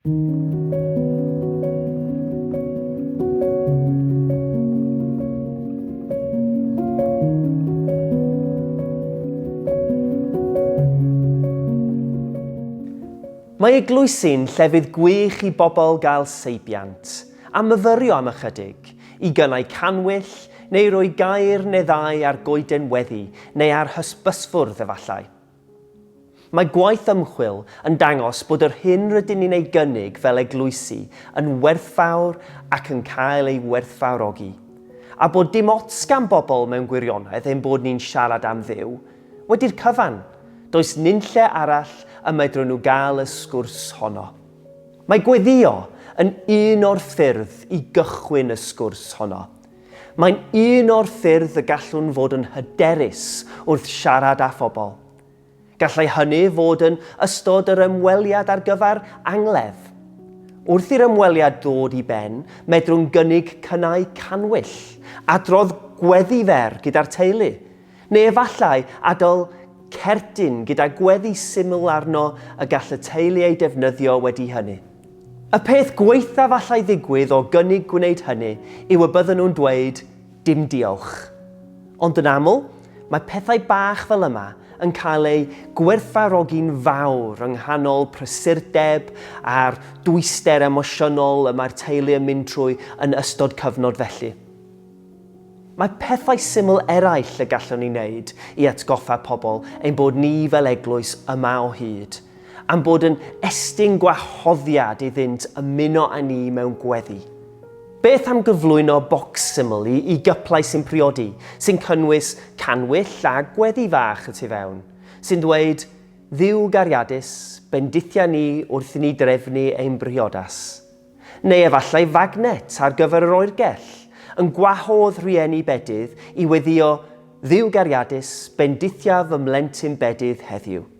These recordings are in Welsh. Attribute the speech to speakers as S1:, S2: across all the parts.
S1: Mae eglwysu'n llefydd gwych i bobl gael seibiant, a myfyrio am ychydig, i gynnau canwyll neu roi gair neu ddau ar goeden weddi neu ar hysbysfwrdd efallai. Mae gwaith ymchwil yn dangos bod yr hyn rydyn ni'n ei gynnig fel eglwysu yn werthfawr ac yn cael ei werthfawrogi, a bod dim ots gan bobl mewn gwirionedd ein bod ni'n siarad am Dduw, wedi'r cyfan, does nunlle arall y medrwn nhw gael y sgwrs honno. Mae gweddio yn un o'r ffyrdd i gychwyn y sgwrs honno. Mae'n un o'r ffyrdd y gallwn fod yn hyderus wrth siarad â phobl. Gallai hynny fod yn ystod yr ymweliad ar gyfer angledd. Wrth i'r ymweliad ddod i ben, medrwn gynnig cynnau canwyll, adrodd gweddi fer gyda'r teulu, neu efallai adol cerdyn gyda gweddi syml arno y gall y teulu ei defnyddio wedi hynny. Y peth gwaethaf allai ddigwydd o gynnig gwneud hynny yw y bydden nhw'n dweud dim diolch. Ond yn aml, mae pethau bach fel yma yn cael ei gwerthfawrogi'n fawr yng nghanol prysurdeb a'r dwyster emosiynol y mae'r teulu yn mynd trwy yn ystod cyfnod felly. Mae pethau syml eraill y gallwn ni wneud i atgoffa pobl ein bod ni fel eglwys yma o hyd, am bod yn estyn gwahoddiad iddynt ymuno â ni mewn gweddi. Beth am gyflwyno bocs syml i gyplau sy'n priodi, sy'n cynnwys canwyll a gweddi fach y tu fewn, sy'n dweud Dduw gariadus, bendithia ni wrth i ni drefnu ein briodas. Neu efallai fagnet ar gyfer yr oergell, yn gwahodd rhieni bedydd i weddio Dduw gariadus, bendithia fy mlentyn bedydd heddiw.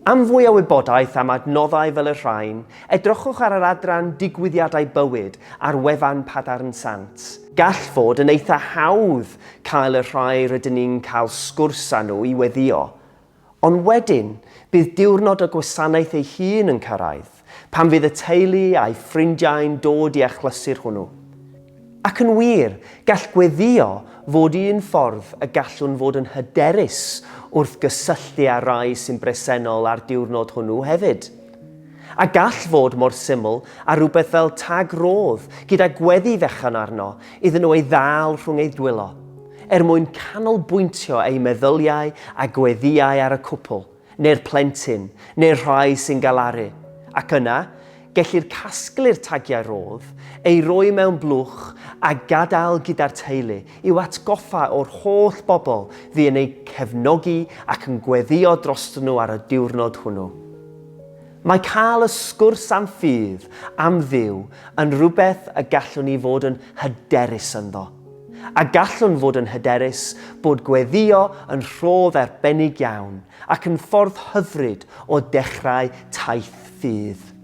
S1: Am fwy o wybodaeth am adnoddau fel y rhain, edrychwch ar yr adran Digwyddiadau Bywyd ar wefan Padarn Sant. Gall fod yn eitha hawdd cael y rhai rydyn ni'n cael sgwrs â nhw i weddio. Ond wedyn, bydd diwrnod y gwasanaeth ei hun yn cyrraedd, pan fydd y teulu a'i ffrindiau'n dod i achlysu'r hwnnw. Ac yn wir, gall gweddio fod un ffordd y gallwn fod yn hyderus wrth gysylltu â rai sy'n bresennol ar diwrnod hwnnw hefyd. A gall fod mor syml a rhywbeth fel tag rodd gyda gweddi fechan arno iddyn nhw ei ddal rhwng ei dwylo, mwyn canolbwyntio ei meddyliau a gweddiau ar y cwpl, neu'r plentyn, neu'r rhai sy'n galaru. Ac yna, gellir casglu'r tagiau rodd, ei roi mewn blwch a gadael gyda'r teulu i'w atgoffa o'r holl bobl fu yn ei cefnogi ac yn gweddio drostyn nhw ar y diwrnod hwnnw. Mae cael y sgwrs am ffydd, am Dduw, yn rhywbeth y gallwn ni fod yn hyderus ynddo. A gallwn fod yn hyderus bod gweddio yn rhodd arbennig iawn ac yn ffordd hyfryd o dechrau taith ffydd.